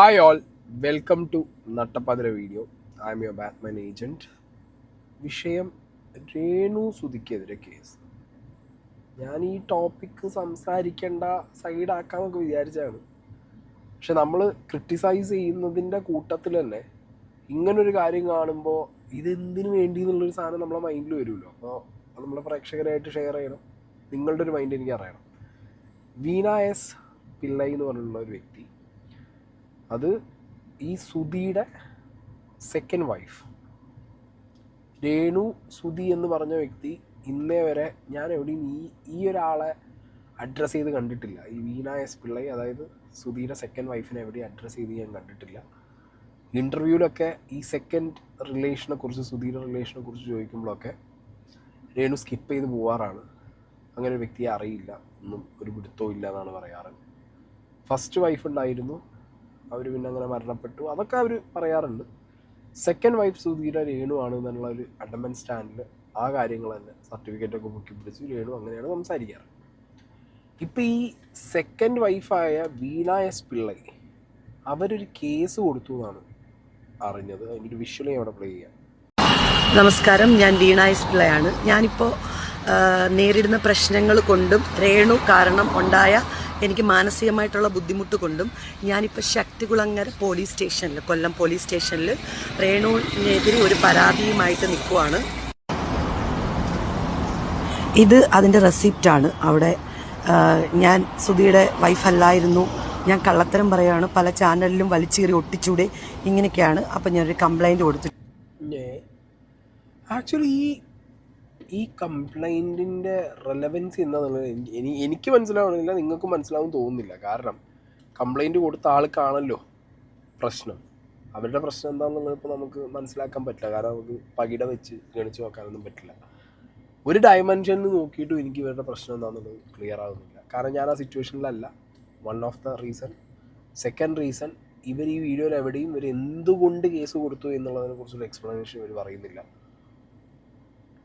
Hi all, welcome to Nattapadra video. I am your Batman agent. വിഷയം Renu സുധിക്കെതിരെ case. ഞാൻ ഈ topic സംസാരിക്കേണ്ട സൈഡാക്കാമെന്നൊക്കെ വിചാരിച്ചാണ്. പക്ഷെ നമ്മൾ ക്രിട്ടിസൈസ് ചെയ്യുന്നതിൻ്റെ കൂട്ടത്തിൽ തന്നെ ഇങ്ങനൊരു കാര്യം കാണുമ്പോൾ ഇതെന്തിനു വേണ്ടി എന്നുള്ളൊരു സാധനം നമ്മളെ മൈൻഡിൽ വരുമല്ലോ. അപ്പോൾ അത് നമ്മളെ പ്രേക്ഷകരായിട്ട് ഷെയർ ചെയ്യണം. നിങ്ങളുടെ ഒരു മൈൻഡ് എനിക്ക് അറിയണം. വീണ എസ് പിള്ളൈ എന്ന് പറഞ്ഞിട്ടുള്ള ഒരു വ്യക്തി, അത് ഈ സുധിയുടെ സെക്കൻഡ് വൈഫ് രേണു സുധി എന്ന് പറഞ്ഞ വ്യക്തി ഇന്നേ വരെ ഞാൻ എവിടെയും ഈ ഒരാളെ അഡ്രസ്സ് ചെയ്ത് കണ്ടിട്ടില്ല. ഈ വീണ എസ് പിള്ളൈ, അതായത് സുധിയുടെ സെക്കൻഡ് വൈഫിനെ എവിടെയും അഡ്രസ്സ് ചെയ്ത് ഞാൻ കണ്ടിട്ടില്ല. ഇൻ്റർവ്യൂവിലൊക്കെ ഈ സെക്കൻഡ് റിലേഷനെ കുറിച്ച്, സുധിയുടെ റിലേഷനെ കുറിച്ച് ചോദിക്കുമ്പോഴൊക്കെ രേണു സ്കിപ്പ് ചെയ്ത് പോവാറാണ്. അങ്ങനെ ഒരു വ്യക്തിയെ അറിയില്ല, ഒന്നും ഒരു പിടുത്തവും ഇല്ല എന്നാണ് പറയാറ്. ഫസ്റ്റ് വൈഫ് ഉണ്ടായിരുന്നു, അവർ പിന്നെ അങ്ങനെ മരണപ്പെട്ടു, അതൊക്കെ അവർ പറയാറുണ്ട്. സെക്കൻഡ് വൈഫ് സുധിയുടെ രേണു ആണ് എന്നുള്ള ഒരു അഡമൻ സ്റ്റാൻഡിൽ ആ കാര്യങ്ങൾ തന്നെ സർട്ടിഫിക്കറ്റൊക്കെ പൊക്കി പിടിച്ച് രേണു അങ്ങനെയാണ് സംസാരിക്കാറ്. ഇപ്പം ഈ സെക്കൻഡ് വൈഫായ വീണ എസ് പിള്ളൈ അവരൊരു കേസ് കൊടുത്തു എന്നാണ് അറിഞ്ഞത്. അതിൻ്റെ ഒരു വിഷ്വൽ അവിടെ പ്ലേ ചെയ്യാം. നമസ്കാരം, ഞാൻ വീണ എസ് പിള്ളയാണ്. ഞാനിപ്പോൾ നേരിടുന്ന പ്രശ്നങ്ങൾ കൊണ്ടും രേണു കാരണം ഉണ്ടായ എനിക്ക് മാനസികമായിട്ടുള്ള ബുദ്ധിമുട്ട് കൊണ്ടും ഞാനിപ്പോൾ ശക്തികുളങ്ങര പോലീസ് സ്റ്റേഷനിൽ, കൊല്ലം പോലീസ് സ്റ്റേഷനിൽ രേണുവിനെതിരെ ഒരു പരാതിയുമായിട്ട് നിൽക്കുവാണ്. ഇത് അതിൻ്റെ റെസിപ്റ്റാണ്. അവിടെ ഞാൻ സുധിയുടെ വൈഫല്ലായിരുന്നു, ഞാൻ കള്ളത്തരം പറയുകയാണ്, പല ചാനലിലും വലിച്ചേറി ഒട്ടിച്ചൂടെ, ഇങ്ങനെയൊക്കെയാണ്. അപ്പം ഞാനൊരു കംപ്ലൈൻറ്റ് കൊടുത്തു. ആക്ച്വലി ഈ കംപ്ലൈൻറ്റിൻ്റെ റെലവൻസി എന്താണെന്നുള്ളത് എനിക്ക് മനസ്സിലാവണമെന്നില്ല, നിങ്ങൾക്ക് മനസ്സിലാവും തോന്നുന്നില്ല. കാരണം കംപ്ലൈൻറ്റ് കൊടുത്ത ആൾക്കാണല്ലോ പ്രശ്നം. അവരുടെ പ്രശ്നം എന്താണെന്നുള്ളത് ഇപ്പോൾ നമുക്ക് മനസ്സിലാക്കാൻ പറ്റില്ല. കാരണം നമുക്ക് പകിട വെച്ച് ഗണിച്ച് നോക്കാനൊന്നും പറ്റില്ല. ഒരു ഡയമെൻഷനിൽ നോക്കിയിട്ടും എനിക്ക് ഇവരുടെ പ്രശ്നം എന്താണെന്നുള്ളത് ക്ലിയർ ആകുന്നില്ല. കാരണം ഞാൻ ആ സിറ്റുവേഷനിലല്ല. One of the reason. Second reason, ഇവർ ഈ വീഡിയോയിൽ എവിടെയും ഇവർ എന്തുകൊണ്ട് കേസ് കൊടുത്തു എന്നുള്ളതിനെ കുറിച്ചൊരു എക്സ്പ്ലനേഷൻ ഇവർ പറയുന്നില്ല.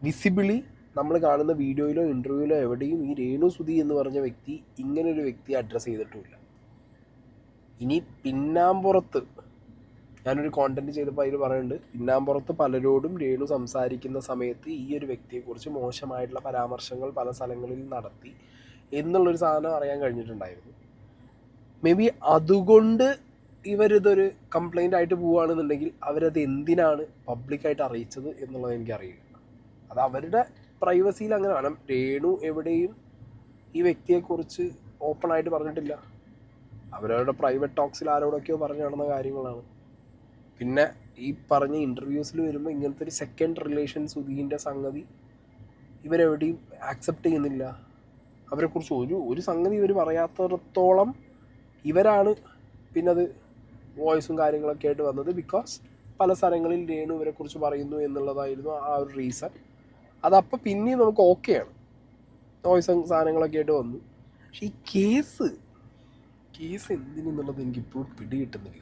വിസിബിളി നമ്മൾ കാണുന്ന വീഡിയോയിലോ ഇൻ്റർവ്യൂവിലോ എവിടെയും ഈ രേണു സുധി എന്ന് പറഞ്ഞ വ്യക്തി ഇങ്ങനൊരു വ്യക്തിയെ അഡ്രസ്സ് ചെയ്തിട്ടുമില്ല. ഇനി പിന്നാമ്പുറത്ത് ഞാനൊരു കോണ്ടന്റ് ചെയ്തപ്പോൾ അതിൽ പറയുന്നുണ്ട്, പിന്നാമ്പുറത്ത് പലരോടും രേണു സംസാരിക്കുന്ന സമയത്ത് ഈ ഒരു വ്യക്തിയെക്കുറിച്ച് മോശമായിട്ടുള്ള പരാമർശങ്ങൾ പല സ്ഥലങ്ങളിൽ നടത്തി എന്നുള്ളൊരു സാധനം അറിയാൻ കഴിഞ്ഞിട്ടുണ്ടായിരുന്നു. മേ ബി അതുകൊണ്ട് ഇവരിതൊരു കംപ്ലൈൻ്റ് ആയിട്ട് പോവുകയാണെന്നുണ്ടെങ്കിൽ അവരത് എന്തിനാണ് പബ്ലിക്കായിട്ട് അറിയിച്ചത് എന്നുള്ളത് എനിക്കറിയില്ല. അത് അവരുടെ പ്രൈവസിയിൽ അങ്ങനെ വേണം. രേണു എവിടെയും ഈ വ്യക്തിയെക്കുറിച്ച് ഓപ്പണായിട്ട് പറഞ്ഞിട്ടില്ല. അവരവരുടെ പ്രൈവറ്റ് ടോക്സിൽ ആരോടൊക്കെയോ പറഞ്ഞു നടന്ന കാര്യങ്ങളാണ്. പിന്നെ ഈ പറഞ്ഞ ഇൻ്റർവ്യൂസിൽ വരുമ്പോൾ ഇങ്ങനത്തെ ഒരു സെക്കൻഡ് റിലേഷൻ സുധീൻ്റെ സംഗതി ഇവരെവിടെയും ആക്സെപ്റ്റ് ചെയ്യുന്നില്ല. അവരെക്കുറിച്ച് ഒരു സംഗതി ഇവർ പറയാത്തിടത്തോളം ഇവരാണ് പിന്നെ അത് വോയിസും കാര്യങ്ങളൊക്കെ ആയിട്ട് വന്നത്. ബിക്കോസ് പല സ്ഥലങ്ങളിൽ രേണു ഇവരെക്കുറിച്ച് പറയുന്നു എന്നുള്ളതായിരുന്നു ആ ഒരു റീസൺ. അതപ്പോൾ പിന്നെയും നമുക്ക് ഓക്കെയാണ്, വോയിസും സാധനങ്ങളൊക്കെ ആയിട്ട് വന്നു. പക്ഷെ ഈ കേസ് എന്തിനെന്നുള്ളത് എനിക്കിപ്പോഴും പിടികിട്ടുന്നില്ല.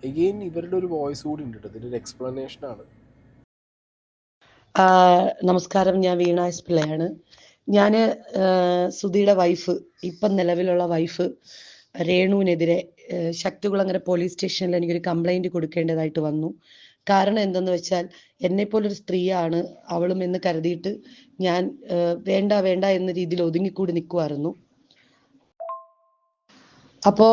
എഗെയിൻ ഇവരുടെ ഒരു വോയിസ് കൂടി ഉണ്ട്, ഇതിൻ്റെ ഒരു എക്സ്പ്ലനേഷനാണ്. നമസ്കാരം, ഞാൻ വീണ എസ് പിള്ളയാണ്. ഞാൻ സുധിയുടെ വൈഫ്, ഇപ്പം നിലവിലുള്ള വൈഫ് രേണുവിനെതിരെ ശക്തികുളങ്ങര പോലീസ് സ്റ്റേഷനിൽ എനിക്കൊരു കംപ്ലൈൻറ്റ് കൊടുക്കേണ്ടതായിട്ട് വന്നു. കാരണം എന്തെന്ന് വെച്ചാൽ, എന്നെപ്പോലൊരു സ്ത്രീയാണ് അവളും എന്ന് കരുതിയിട്ട് ഞാൻ വേണ്ട എന്ന രീതിയിൽ ഒതുങ്ങിക്കൂടി നിൽക്കുമായിരുന്നു. അപ്പോൾ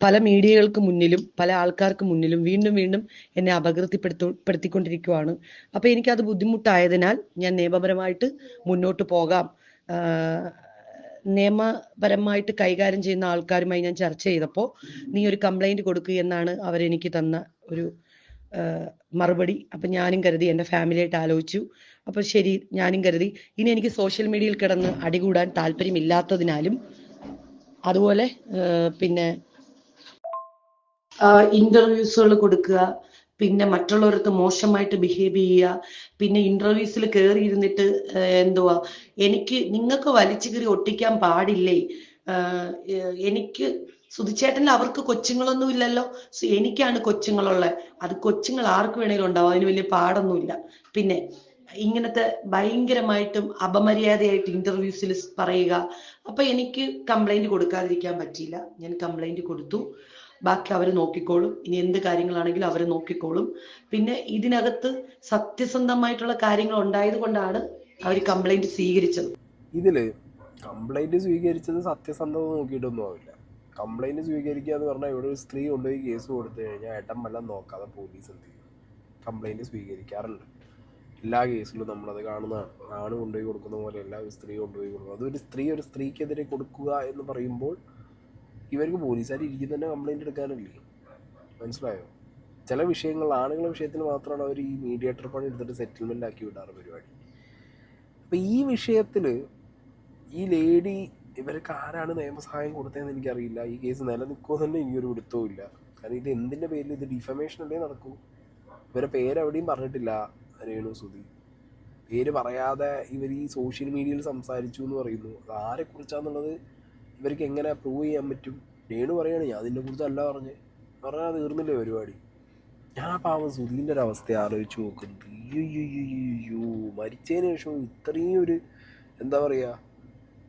പല മീഡിയകൾക്ക് മുന്നിലും പല ആൾക്കാർക്ക് മുന്നിലും വീണ്ടും എന്നെ അപകീർത്തിപ്പെടുത്തിക്കൊണ്ടിരിക്കുവാണ്. അപ്പോൾ എനിക്കത് ബുദ്ധിമുട്ടായതിനാൽ ഞാൻ നിയമപരമായിട്ട് മുന്നോട്ട് പോകാം, നിയമപരമായിട്ട് കൈകാര്യം ചെയ്യുന്ന ആൾക്കാരുമായി ഞാൻ ചർച്ച ചെയ്തപ്പോൾ നീ ഒരു കംപ്ലൈൻറ്റ് കൊടുക്കുക എന്നാണ് അവരെനിക്ക് തന്ന ഒരു മറുപടി. അപ്പം ഞാനും കരുതി, എൻ്റെ ഫാമിലിയായിട്ട് ആലോചിച്ചു. അപ്പോൾ ശരി, ഞാനും കരുതി ഇനി എനിക്ക് സോഷ്യൽ മീഡിയയിൽ കിടന്ന് അടികൂടാൻ താല്പര്യമില്ലാത്തതിനാലും അതുപോലെ പിന്നെ ഇന്റർവ്യൂസുകൾ കൊടുക്കുക, പിന്നെ മറ്റുള്ളവർക്ക് മോശമായിട്ട് ബിഹേവ് ചെയ്യുക, പിന്നെ ഇന്റർവ്യൂസിൽ കയറി ഇരുന്നിട്ട് എന്തുവാ എനിക്ക് നിങ്ങൾക്ക് വലിച്ചു കയറി ഒട്ടിക്കാൻ പാടില്ലേ, എനിക്ക് സുധിച്ചേട്ടന് അവർക്ക് കൊച്ചുങ്ങളൊന്നും ഇല്ലല്ലോ, എനിക്കാണ് കൊച്ചുങ്ങളുള്ളത്, അത് കൊച്ചുങ്ങൾ ആർക്ക് വേണേലും ഉണ്ടാവും, അതിന് വലിയ പാടൊന്നുമില്ല. പിന്നെ ഇങ്ങനത്തെ ഭയങ്കരമായിട്ടും അപമര്യാദയായിട്ട് ഇന്റർവ്യൂസിൽ പറയുക. അപ്പൊ എനിക്ക് കംപ്ലൈന്റ് കൊടുക്കാതിരിക്കാൻ പറ്റിയില്ല, ഞാൻ കംപ്ലൈന്റ് കൊടുത്തു. ബാക്കി അവർ നോക്കിക്കോളും. ഇനി എന്ത് കാര്യങ്ങളാണെങ്കിലും അവർ നോക്കിക്കോളും. പിന്നെ ഇതിനകത്ത് സത്യസന്ധമായിട്ടുള്ള കാര്യങ്ങൾ ഉണ്ടായത് കൊണ്ടാണ് അവർ കംപ്ലൈന്റ് സ്വീകരിച്ചത്. ഇതിൽ കംപ്ലൈൻറ്റ് സ്വീകരിച്ചത് സത്യസന്ധത നോക്കിയിട്ടൊന്നും ആവില്ല. കംപ്ലൈൻറ്റ് സ്വീകരിക്കുക എന്ന് പറഞ്ഞാൽ ഇവിടെ ഒരു സ്ത്രീ കൊണ്ടുപോയി കേസ് കൊടുത്തു കഴിഞ്ഞാൽ ഏട്ടൻ വെള്ളം നോക്കാതെ പോലീസ് എന്ത് ചെയ്യും? കംപ്ലൈൻറ്റ് സ്വീകരിക്കാറുണ്ട്. എല്ലാ കേസിലും നമ്മളത് കാണുന്നതാണ്. ആണ് കൊണ്ടുപോയി കൊടുക്കുന്ന പോലെയല്ല ഒരു സ്ത്രീ കൊണ്ടുപോയി കൊടുക്കുക. അതൊരു സ്ത്രീ ഒരു സ്ത്രീക്കെതിരെ കൊടുക്കുക എന്ന് പറയുമ്പോൾ ഇവർക്ക് പോലീസുകാർ ഇരിക്കുന്ന തന്നെ കംപ്ലൈൻറ്റ് എടുക്കാനല്ലേ? മനസ്സിലായോ? ചില വിഷയങ്ങൾ ആണുങ്ങളുടെ വിഷയത്തിൽ മാത്രമാണ് അവർ ഈ മീഡിയേറ്റർ പണി എടുത്തിട്ട് സെറ്റിൽമെൻ്റ് ആക്കി വിടാറ് പരിപാടി. അപ്പോൾ ഈ വിഷയത്തിൽ ഈ ലേഡി ഇവർക്ക് ആരാണ് നിയമസഹായം കൊടുത്തതെന്ന് എനിക്കറിയില്ല. ഈ കേസ് നിലനിൽക്കുമോ തന്നെ എനിക്കൊരു പിടുത്തവും ഇല്ല. കാരണം ഇത് എന്തിൻ്റെ പേരിൽ? ഇത് ഡിഫമേഷൻ അല്ലേ നടക്കൂ? ഇവരെ പേരെവിടെയും പറഞ്ഞിട്ടില്ല രേണു സുധി. പേര് പറയാതെ ഇവർ ഈ സോഷ്യൽ മീഡിയയിൽ സംസാരിച്ചു എന്ന് പറയുന്നു. അത് ആരെക്കുറിച്ചാണെന്നുള്ളത് ഇവർക്ക് എങ്ങനെ പ്രൂവ് ചെയ്യാൻ പറ്റും? രേണു പറയുകയാണ് ഞാൻ അതിനെ കുറിച്ചല്ല പറഞ്ഞാൽ തീർന്നില്ലേ പരിപാടി. ഞാൻ ആ പാവം സുധീൻ്റെ ഒരു അവസ്ഥ ആലോചിച്ച് നോക്കുന്നത്. അയ്യോ മരിച്ചതിന് ശേഷം ഇത്രയും ഒരു എന്താ പറയുക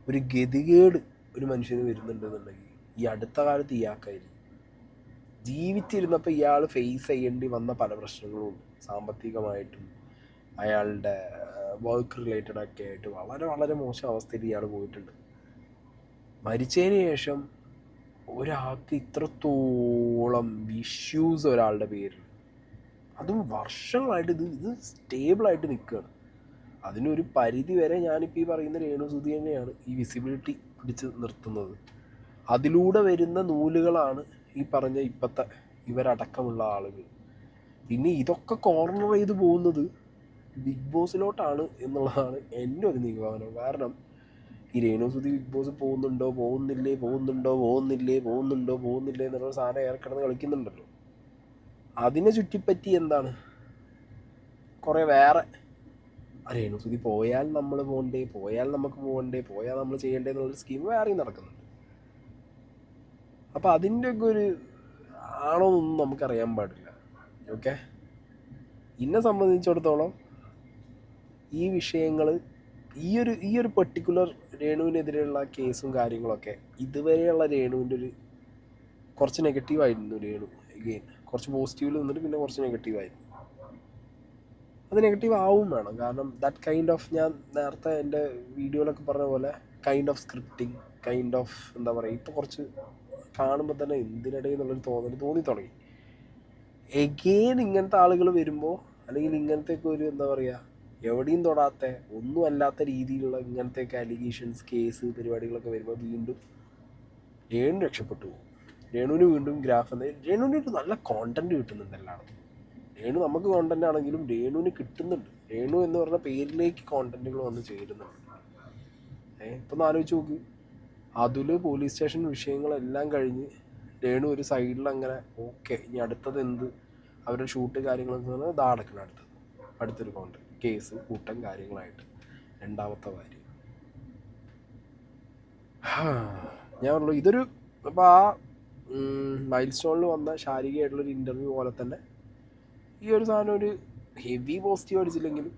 ഒരു ഗതികേട് ഒരു മനുഷ്യന് വരുന്നുണ്ടെന്നുണ്ടെങ്കിൽ ഈ അടുത്ത കാലത്ത് ഇയാൾക്കായിരിക്കും. ജീവിച്ചിരുന്നപ്പോൾ ഇയാൾ ഫേസ് ചെയ്യേണ്ടി വന്ന പല പ്രശ്നങ്ങളും ഉണ്ട്. സാമ്പത്തികമായിട്ടും അയാളുടെ വർക്ക് റിലേറ്റഡ് ഒക്കെ ആയിട്ട് വളരെ വളരെ മോശം അവസ്ഥയിൽ ഇയാൾ പോയിട്ടുണ്ട്. മരിച്ചതിന് ശേഷം ഒരാൾക്ക് ഇത്രത്തോളം ഇഷ്യൂസ് ഒരാളുടെ പേരിൽ, അതും വർഷങ്ങളായിട്ട് ഇത് സ്റ്റേബിളായിട്ട് നിൽക്കുകയാണ്. അതിനൊരു പരിധി വരെ ഞാനിപ്പോൾ ഈ പറയുന്ന രേണു സുധി തന്നെയാണ് ഈ വിസിബിലിറ്റി പിടിച്ച് നിർത്തുന്നത്. അതിലൂടെ വരുന്ന നൂലുകളാണ് ഈ പറഞ്ഞ ഇപ്പോഴത്തെ ഇവരടക്കമുള്ള ആളുകൾ. പിന്നെ ഇതൊക്കെ കോർണർ ചെയ്ത് പോകുന്നത് ബിഗ് ബോസിലോട്ടാണ് എന്നുള്ളതാണ് എൻ്റെ ഒരു നിഗമനം. കാരണം ഈ രേണു സുധി ബിഗ് ബോസ് പോകുന്നില്ലേ എന്നുള്ള സാധനം ഏറെ കിടന്ന് കളിക്കുന്നുണ്ടല്ലോ. അതിനെ ചുറ്റിപ്പറ്റി എന്താണ് കുറേ വേറെ രേണു സുധി പോയാൽ നമ്മൾ പോകണ്ടേ, പോയാൽ നമുക്ക് പോകണ്ടേ, പോയാൽ നമ്മൾ ചെയ്യണ്ടേ എന്നുള്ളൊരു സ്കീം വേറെയും നടക്കുന്നുണ്ട്. അപ്പോൾ അതിൻ്റെയൊക്കെ ഒരു ആണോ എന്നൊന്നും നമുക്കറിയാൻ പാടില്ല. ഓക്കെ, എന്നെ സംബന്ധിച്ചിടത്തോളം ഈ വിഷയങ്ങൾ ഈ ഒരു പെർട്ടിക്കുലർ രേണുവിനെതിരെയുള്ള കേസും കാര്യങ്ങളൊക്കെ ഇതുവരെയുള്ള രേണുവിൻ്റെ ഒരു കുറച്ച് നെഗറ്റീവായിരുന്നു. രേണു എഗെയിൻ കുറച്ച് പോസിറ്റീവിൽ നിന്നിട്ട് പിന്നെ കുറച്ച് നെഗറ്റീവായിരുന്നു. അത് നെഗറ്റീവ് ആവും വേണം. കാരണം ദാറ്റ് കൈൻഡ് ഓഫ്, ഞാൻ നേരത്തെ എൻ്റെ വീഡിയോയിലൊക്കെ പറഞ്ഞ പോലെ kind of scripting, kind of എന്താ പറയുക, ഇപ്പോൾ കുറച്ച് കാണുമ്പോൾ തന്നെ എന്തിനിടയിൽ എന്നുള്ളൊരു തോന്നി തുടങ്ങി. എഗെയിൻ ഇങ്ങനത്തെ ആളുകൾ വരുമ്പോൾ, അല്ലെങ്കിൽ ഇങ്ങനത്തെയൊക്കെ ഒരു എന്താ പറയുക എവിടെയും തൊടാത്ത ഒന്നും അല്ലാത്ത രീതിയിലുള്ള ഇങ്ങനത്തെയൊക്കെ അലിഗേഷൻസ്, കേസ് പരിപാടികളൊക്കെ വരുമ്പോൾ വീണ്ടും രേണു രക്ഷപ്പെട്ടു പോകും. രേണുവിന് വീണ്ടും രേണുവിന് ഒരു നല്ല കോണ്ടന്റ് കിട്ടുന്നുണ്ട് എല്ലായിടത്തും. രേണു നമുക്ക് കോണ്ടന്റ് ആണെങ്കിലും രേണുവിന് കിട്ടുന്നുണ്ട്. രേണു എന്ന് പറഞ്ഞ പേരിലേക്ക് കോണ്ടന്റുകൾ വന്ന് ചേരുന്നുണ്ട്. ഇപ്പം ആലോചിച്ച് നോക്ക്, അതിൽ പോലീസ് സ്റ്റേഷൻ വിഷയങ്ങളെല്ലാം കഴിഞ്ഞ് രേണു ഒരു സൈഡിൽ അങ്ങനെ ഓക്കെ, ഇനി അടുത്തത് എന്ത്, അവരുടെ ഷൂട്ട് കാര്യങ്ങളൊക്കെ പറഞ്ഞാൽ ഇതാ നടക്കണം. അടുത്തൊരു കോണ്ടന്റ് കേസ് കൂട്ടം കാര്യങ്ങളായിട്ട് രണ്ടാമത്തെ കാര്യം. ഞാൻ പറഞ്ഞു ഇതൊരു അപ്പോൾ ആ മൈൽ സ്റ്റോണിൽ വന്ന ശാരീരികമായിട്ടുള്ളൊരു ഇൻ്റർവ്യൂ പോലെ തന്നെ ഈ ഒരു സാധനം ഒരു ഹെവി പോസിറ്റീവ് അടിച്ചില്ലെങ്കിലും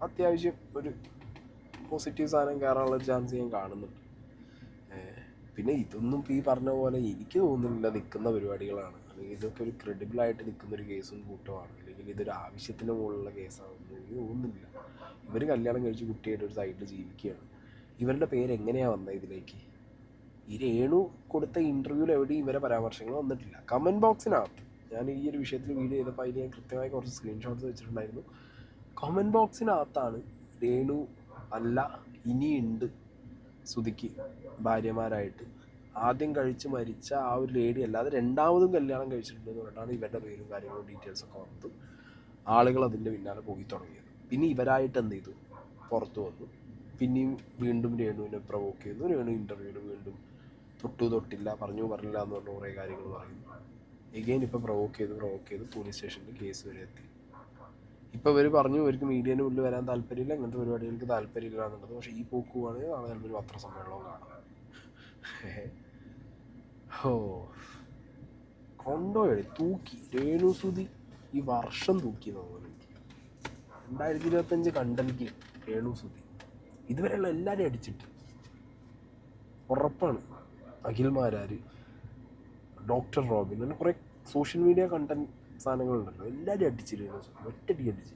അത്യാവശ്യം ഒരു പോസിറ്റീവ് സാധനം കയറാനുള്ളൊരു ചാൻസ് ഞാൻ കാണുന്നുണ്ട്. പിന്നെ ഇതൊന്നും ഇപ്പോൾ ഈ പറഞ്ഞ പോലെ എനിക്ക് തോന്നുന്നില്ല നിൽക്കുന്ന പരിപാടികളാണ്, അല്ലെങ്കിൽ ഇതൊക്കെ ഒരു ക്രെഡിബിളായിട്ട് നിൽക്കുന്നൊരു കേസും കൂട്ടമാണ്, അല്ലെങ്കിൽ ഇതൊരു ആവശ്യത്തിന് മുകളിലുള്ള കേസാണെന്ന് എനിക്ക് തോന്നുന്നില്ല. ഇവർ കല്യാണം കഴിച്ച് കുട്ടിയായിട്ട് ഒരു സൈഡിൽ ജീവിക്കുകയാണ്. ഇവരുടെ പേര് എങ്ങനെയാണ് വന്നത് ഇതിലേക്ക്? ഈ രേണു കൊടുത്ത ഇൻ്റർവ്യൂവിൽ എവിടെയും ഇവരെ പരാമർശങ്ങൾ വന്നിട്ടില്ല. കമൻറ്റ് ബോക്സിനകത്ത് ഞാൻ ഈ ഒരു വിഷയത്തിൽ വീഡിയോ ചെയ്തപ്പോൾ അതിൽ ഞാൻ കൃത്യമായി കുറച്ച് സ്ക്രീൻഷോട്ട്സ് വെച്ചിട്ടുണ്ടായിരുന്നു. കമൻറ്റ് ബോക്സിനകത്താണ് രേണു അല്ല ഇനിയുണ്ട് സുധിക്ക് ഭാര്യമാരായിട്ട്, ആദ്യം കഴിച്ച് മരിച്ച ആ ഒരു ലേഡി അല്ലാതെ രണ്ടാമതും കല്യാണം കഴിച്ചിട്ടുണ്ടെന്ന് പറഞ്ഞിട്ടാണ് ഇവരുടെ പേരും കാര്യങ്ങളും ഡീറ്റെയിൽസൊക്കെ വന്നത്. ആളുകൾ അതിൻ്റെ പിന്നാലെ പോയി തുടങ്ങിയത്. പിന്നെ ഇവരായിട്ട് എന്ത് ചെയ്തു, പുറത്തു വന്നു. പിന്നെയും വീണ്ടും രേണുവിനെ പ്രൊവോക്ക് ചെയ്യുന്നു. രേണു ഇൻ്റർവ്യൂവിൽ വീണ്ടും തൊട്ടില്ല, പറഞ്ഞില്ല എന്ന് പറഞ്ഞ കുറേ കാര്യങ്ങൾ പറയുന്നു. എഗെയിൻ ഇപ്പോൾ പ്രൊവോക്ക് ചെയ്ത് പോലീസ് സ്റ്റേഷനിൽ കേസ് വരെ എത്തി. ഇപ്പോൾ ഇവർ പറഞ്ഞു ഇവർക്ക് മീഡിയൻ്റെ ഉള്ളിൽ വരാൻ താല്പര്യമില്ല, അങ്ങനത്തെ പരിപാടികൾക്ക് താല്പര്യമില്ല എന്നുള്ളത്. പക്ഷേ ഈ പോക്ക് പോവുകയാണെങ്കിൽ നാളെ ചിലപ്പോൾ ഒരു പത്രസമ്മേളനവും കാണാം. കൊണ്ടോയി തൂക്കി രേണു സുധി ഈ വർഷം തൂക്കി തോന്നുന്നു. 2025 കണ്ടെനിക്ക് രേണു സുധി ഇതുവരെയുള്ള എല്ലാവരെയും അടിച്ചിട്ട് ഉറപ്പാണ്. അഖിൽമാരാർ ഡോക്ടർ റോബിൻ, അങ്ങനെ കുറേ സോഷ്യൽ മീഡിയ കണ്ടന്റ് സാധനങ്ങളുണ്ടല്ലോ, എല്ലാവരും അടിച്ചിരുന്നു, ഒറ്റയടിക്ക് അടിച്ച്.